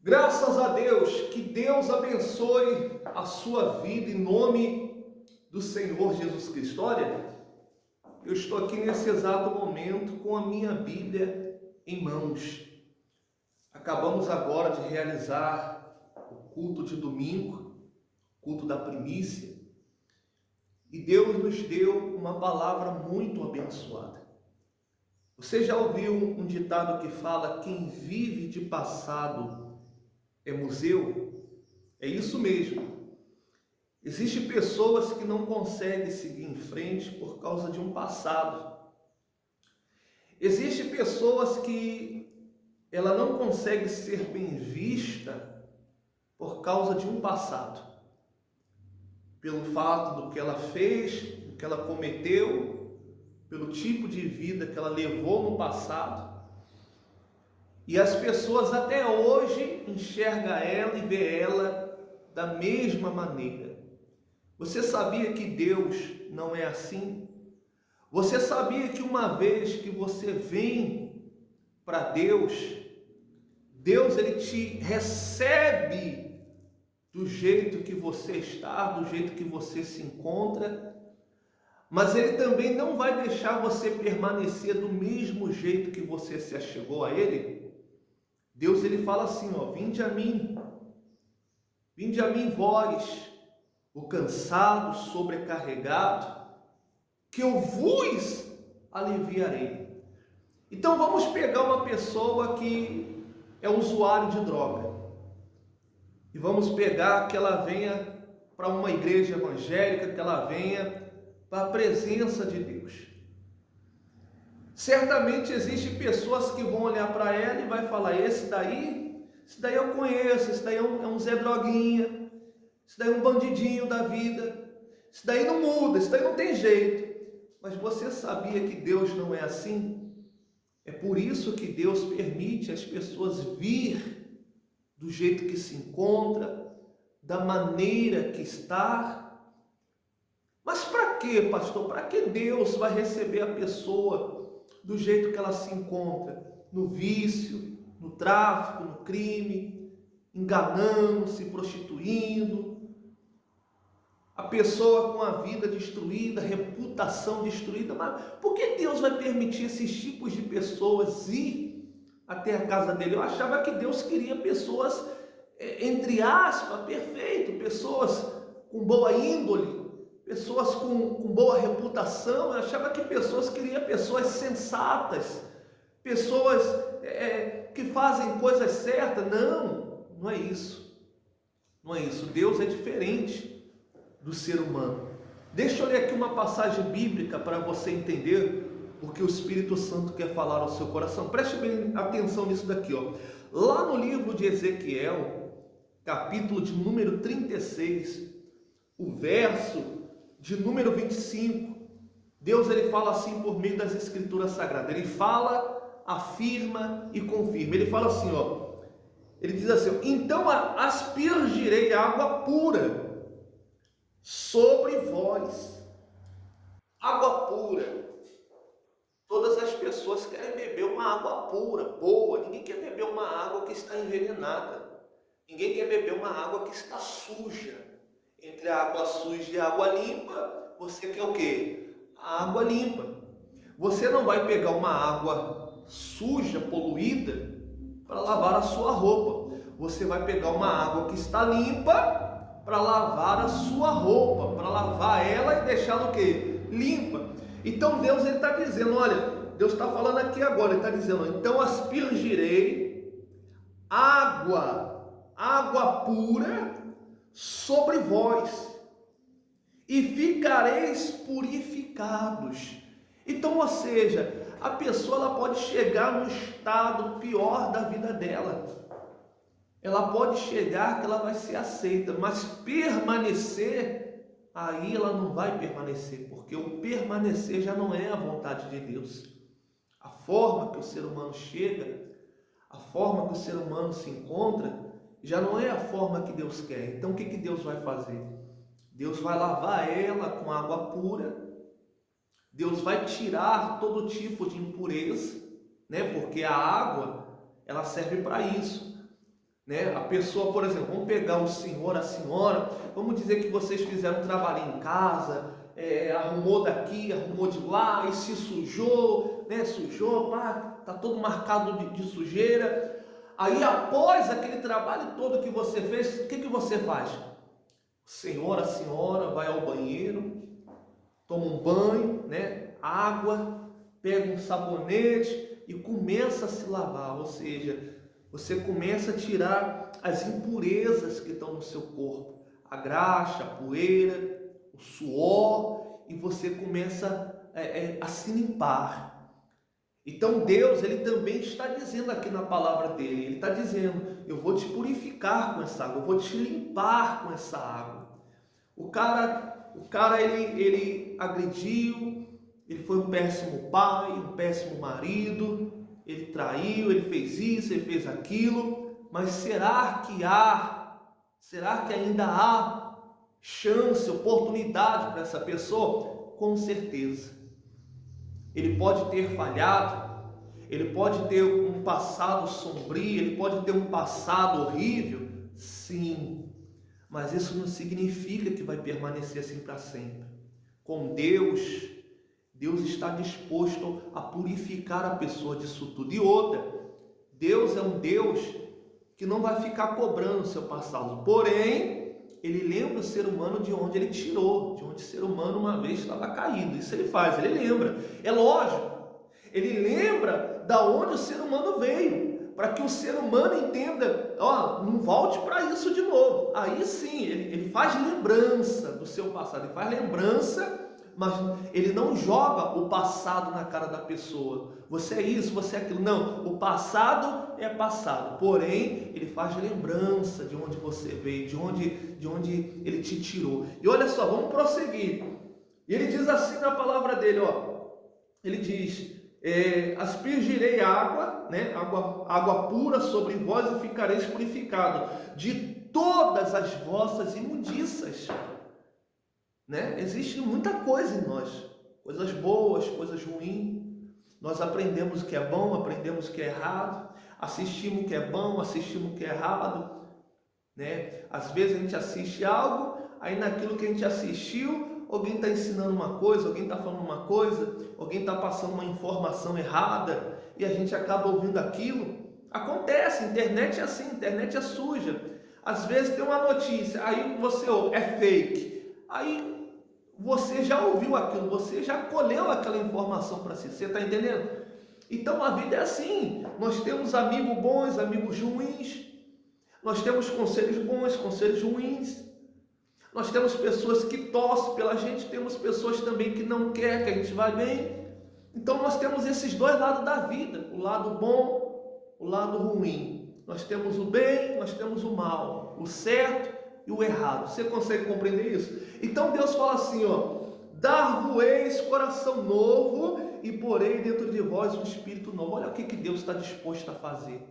Graças a Deus, que Deus abençoe a sua vida em nome do Senhor Jesus Cristo. Olha, eu estou aqui nesse exato momento com a minha Bíblia em mãos. Acabamos agora de realizar o culto de domingo, culto da primícia, e Deus nos deu uma palavra muito abençoada. Você já ouviu um ditado que fala: quem vive de passado é museu? É isso mesmo. Existem pessoas que não conseguem seguir em frente por causa de um passado. Existem pessoas que ela não consegue ser bem vista por causa de um passado. Pelo fato do que ela fez, do que ela cometeu, pelo tipo de vida que ela levou no passado. E as pessoas até hoje enxergam ela e vê ela da mesma maneira. Você sabia que Deus não é assim? Você sabia que uma vez que você vem para Deus, Deus ele te recebe do jeito que você está, do jeito que você se encontra, mas Ele também não vai deixar você permanecer do mesmo jeito que você se achegou a Ele. Deus ele fala assim, vinde a mim vós, o cansado, sobrecarregado, que eu vos aliviarei. Então vamos pegar uma pessoa que é usuário de droga e vamos pegar que ela venha para uma igreja evangélica, que ela venha para a presença de Deus. Certamente existem pessoas que vão olhar para ela e vai falar: esse daí eu conheço, esse daí é um Zé Droguinha, esse daí é um bandidinho da vida, esse daí não muda, esse daí não tem jeito. Mas você sabia que Deus não é assim? É por isso que Deus permite as pessoas vir do jeito que se encontra, da maneira que está. Mas para quê, pastor? Para que Deus vai receber a pessoa do jeito que ela se encontra? No vício, no tráfico, no crime, enganando, se prostituindo. A pessoa com a vida destruída, reputação destruída. Mas por que Deus vai permitir esses tipos de pessoas ir até a casa dele? Eu achava que Deus queria pessoas, entre aspas, perfeitas, pessoas com boa índole, pessoas com boa reputação. Eu achava que pessoas queriam pessoas sensatas, pessoas que fazem coisas certas. Não é isso. Não é isso. Deus é diferente do ser humano. Deixa eu ler aqui uma passagem bíblica para você entender o que o Espírito Santo quer falar ao seu coração. Preste bem atenção nisso daqui, Lá no livro de Ezequiel, capítulo de número 36, o verso de número 25, Deus ele fala assim por meio das Escrituras Sagradas. Ele fala, afirma e confirma. Ele fala assim, ele diz assim: então aspergirei água pura sobre vós. Água pura. Todas as pessoas querem beber uma água pura, boa. Ninguém quer beber uma água que está envenenada. Ninguém quer beber uma água que está suja. Entre a água suja e a água limpa, você quer o quê? A água limpa. Você não vai pegar uma água suja, poluída, para lavar a sua roupa. Você vai pegar uma água que está limpa para lavar a sua roupa, para lavar ela e deixá-la o quê? Limpa. Então Deus ele está dizendo, olha, Deus está falando aqui agora, ele está dizendo: então aspergirei água pura sobre vós, e ficareis purificados. Então, ou seja, a pessoa ela pode chegar no estado pior da vida dela. Ela pode chegar que ela vai ser aceita, mas permanecer, aí ela não vai permanecer, porque o permanecer já não é a vontade de Deus. A forma que o ser humano chega, a forma que o ser humano se encontra, já não é a forma que Deus quer. Então o que Deus vai fazer? Deus vai lavar ela com água pura. Deus vai tirar todo tipo de impureza, porque a água ela serve para isso. né? A pessoa, por exemplo, vamos pegar o senhor, a senhora, vamos dizer que vocês fizeram um trabalho em casa, arrumou daqui, arrumou de lá, e se sujou, né? Sujou, pá, tá todo marcado de sujeira. Aí após aquele trabalho todo que você fez, o que você faz? O senhor, a senhora vai ao banheiro, toma um banho, né? Água, pega um sabonete e começa a se lavar, ou seja, você começa a tirar as impurezas que estão no seu corpo, a graxa, a poeira, o suor, e você começa a se limpar. Então Deus, Ele também está dizendo aqui na palavra dele, Ele está dizendo, eu vou te purificar com essa água, eu vou te limpar com essa água. O cara ele agrediu, ele foi um péssimo pai, um péssimo marido, ele traiu, ele fez isso, ele fez aquilo, mas será que ainda há chance, oportunidade para essa pessoa? Com certeza. Ele pode ter falhado, ele pode ter um passado sombrio, ele pode ter um passado horrível, sim, mas isso não significa que vai permanecer assim para sempre. Com Deus está disposto a purificar a pessoa disso tudo. E outra, Deus é um Deus que não vai ficar cobrando o seu passado, porém, Ele lembra o ser humano de onde ele tirou, de onde o ser humano uma vez estava caído. Isso ele faz, ele lembra. É lógico, ele lembra da onde o ser humano veio, para que o ser humano entenda, não volte para isso de novo. Aí sim, ele faz lembrança do seu passado, ele faz lembrança, mas ele não joga o passado na cara da pessoa. Você é isso, você é aquilo. Não, o passado é passado. Porém, ele faz lembrança de onde você veio, de onde ele te tirou. E olha só, vamos prosseguir. E ele diz assim na palavra dele, ele diz, aspergirei água, né? Água pura sobre vós e ficareis purificado de todas as vossas imundícias. Né? Existe muita coisa em nós, coisas boas, coisas ruins. Nós aprendemos o que é bom, aprendemos o que é errado, assistimos o que é bom, assistimos o que é errado, né? Às vezes a gente assiste algo, aí naquilo que a gente assistiu, alguém está ensinando uma coisa, alguém está falando uma coisa, alguém está passando uma informação errada, e a gente acaba ouvindo aquilo. Acontece, internet é assim, internet é suja. Às vezes tem uma notícia, aí você ouve, é fake, aí você já ouviu aquilo, você já colheu aquela informação para si, você está entendendo? Então a vida é assim, nós temos amigos bons, amigos ruins, nós temos conselhos bons, conselhos ruins, nós temos pessoas que torcem pela gente, temos pessoas também que não querem que a gente vá bem. Então nós temos esses dois lados da vida, o lado bom, o lado ruim. Nós temos o bem, nós temos o mal, o certo e o errado. Você consegue compreender isso? Então Deus fala assim, dar-vos-eis coração novo e porei dentro de vós um espírito novo. Olha o que Deus está disposto a fazer.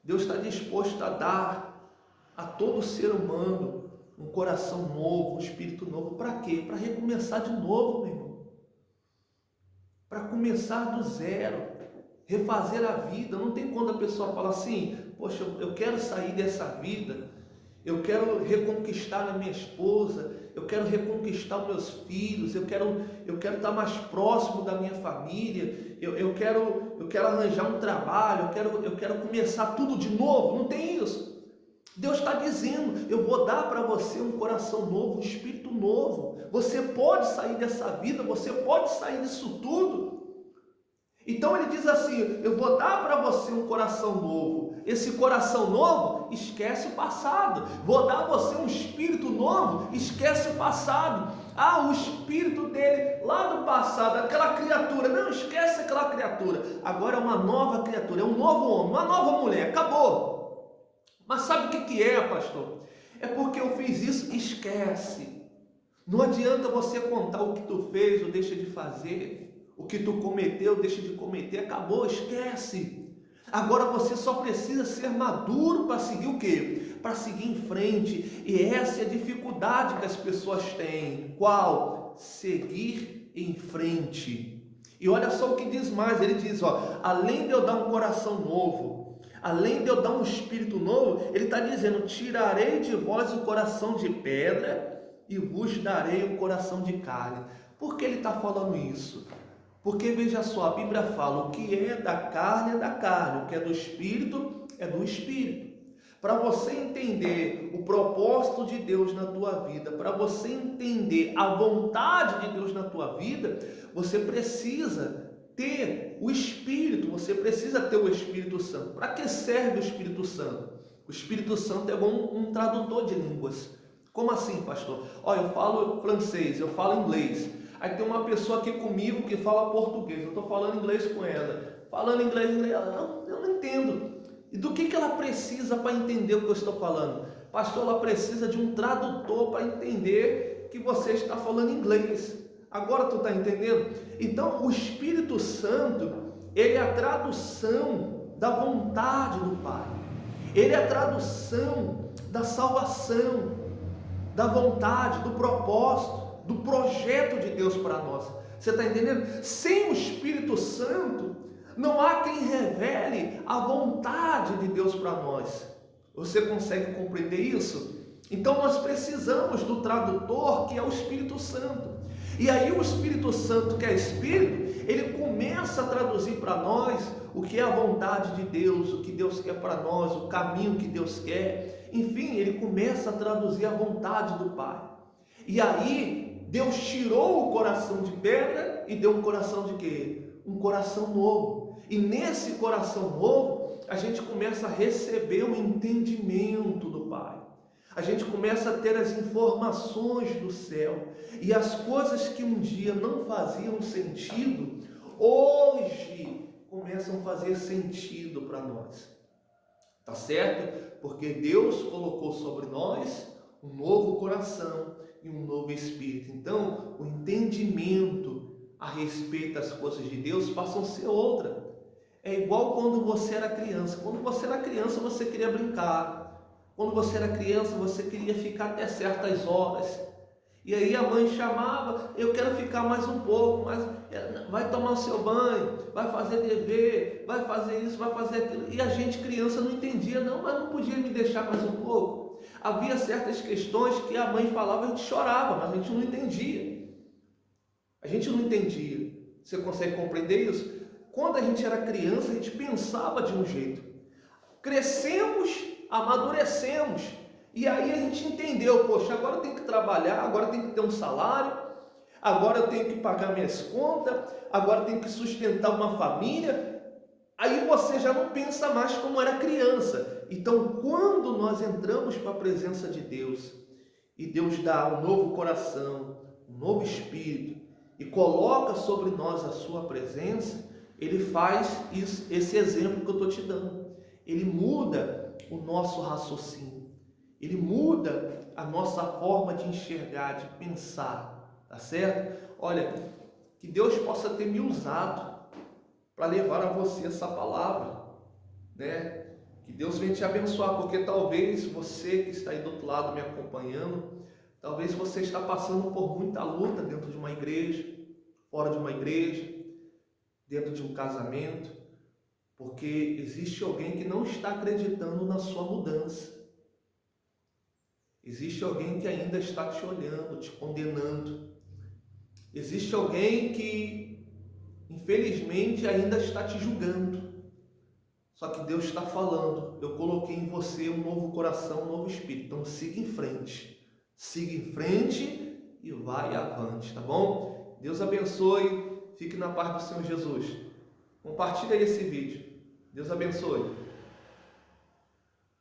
Deus está disposto a dar a todo ser humano um coração novo, um espírito novo. Para quê? Para recomeçar de novo, meu irmão. Para começar do zero, refazer a vida. Não tem quando a pessoa fala assim, poxa, eu quero sair dessa vida, eu quero reconquistar a minha esposa, eu quero reconquistar os meus filhos, eu quero estar mais próximo da minha família, eu quero arranjar um trabalho, eu quero começar tudo de novo. Não tem isso. Deus está dizendo, eu vou dar para você um coração novo, um espírito novo. Você pode sair dessa vida, você pode sair disso tudo. Então ele diz assim, eu vou dar para você um coração novo. Esse coração novo, esquece o passado. Vou dar a você um espírito novo, esquece o passado. O espírito dele lá do passado, aquela criatura, não esquece aquela criatura. Agora é uma nova criatura, é um novo homem, uma nova mulher, acabou. Mas sabe o que é, pastor? É porque eu fiz isso, esquece. Não adianta você contar o que tu fez ou deixa de fazer, o que tu cometeu, deixa de cometer, acabou, esquece. Agora você só precisa ser maduro para seguir o quê? Para seguir em frente. E essa é a dificuldade que as pessoas têm. Qual? Seguir em frente. E olha só o que diz mais, ele diz, além de eu dar um coração novo, Além de eu dar um espírito novo, ele está dizendo: tirarei de vós o coração de pedra e vos darei um coração de carne. Por que ele está falando isso? Porque veja só, a Bíblia fala: o que é da carne, o que é do espírito, é do espírito. Para você entender o propósito de Deus na tua vida, para você entender a vontade de Deus na tua vida, você precisa ter o Espírito, você precisa ter o Espírito Santo. Para que serve o Espírito Santo? O Espírito Santo é um tradutor de línguas. Como assim, pastor? Olha, eu falo francês, eu falo inglês. Aí tem uma pessoa aqui comigo que fala português, eu estou falando inglês com ela. Falando inglês, eu não entendo. E do que ela precisa para entender o que eu estou falando? Pastor, ela precisa de um tradutor para entender que você está falando inglês. Agora tu está entendendo? Então, o Espírito Santo, ele é a tradução da vontade do Pai. Ele é a tradução da salvação, da vontade, do propósito, do projeto de Deus para nós. Você está entendendo? Sem o Espírito Santo, não há quem revele a vontade de Deus para nós. Você consegue compreender isso? Então nós precisamos do tradutor, que é o Espírito Santo. E aí o Espírito Santo, que é Espírito, ele começa a traduzir para nós o que é a vontade de Deus, o que Deus quer para nós, o caminho que Deus quer. Enfim, ele começa a traduzir a vontade do Pai. E aí Deus tirou o coração de pedra e deu um coração de quê? Um coração novo. E nesse coração novo, a gente começa a receber o entendimento do Pai. A gente começa a ter as informações do céu. E as coisas que um dia não faziam sentido, hoje começam a fazer sentido para nós. Tá certo? Porque Deus colocou sobre nós um novo coração e um novo espírito. Então, o entendimento a respeito das coisas de Deus passa a ser outra. É igual quando você era criança. Quando você era criança, você queria brincar. Quando você era criança, você queria ficar até certas horas. E aí a mãe chamava: eu quero ficar mais um pouco, mas vai tomar o seu banho, vai fazer dever, vai fazer isso, vai fazer aquilo. E a gente, criança, não entendia: não, mas não podia me deixar mais um pouco. Havia certas questões que a mãe falava, a gente chorava, mas a gente não entendia. A gente não entendia. Você consegue compreender isso? Quando a gente era criança, a gente pensava de um jeito. Crescemos, amadurecemos, e aí a gente entendeu: poxa, agora eu tenho que trabalhar, agora eu tenho que ter um salário, agora eu tenho que pagar minhas contas, agora eu tenho que sustentar uma família. Aí você já não pensa mais como era criança. Então, quando nós entramos para a presença de Deus, e Deus dá um novo coração, um novo espírito, e coloca sobre nós a sua presença, ele faz isso, esse exemplo que eu estou te dando. Ele muda o nosso raciocínio, ele muda a nossa forma de enxergar, de pensar, tá certo? Olha, que Deus possa ter me usado para levar a você essa palavra, né? Que Deus venha te abençoar, porque talvez você que está aí do outro lado me acompanhando, talvez você está passando por muita luta dentro de uma igreja, fora de uma igreja, dentro de um casamento, porque existe alguém que não está acreditando na sua mudança. Existe alguém que ainda está te olhando, te condenando. Existe alguém que, infelizmente, ainda está te julgando. Só que Deus está falando: eu coloquei em você um novo coração, um novo espírito. Então siga em frente. Siga em frente e vai avante, tá bom? Deus abençoe. Fique na paz do Senhor Jesus. Compartilhe esse vídeo. Deus abençoe.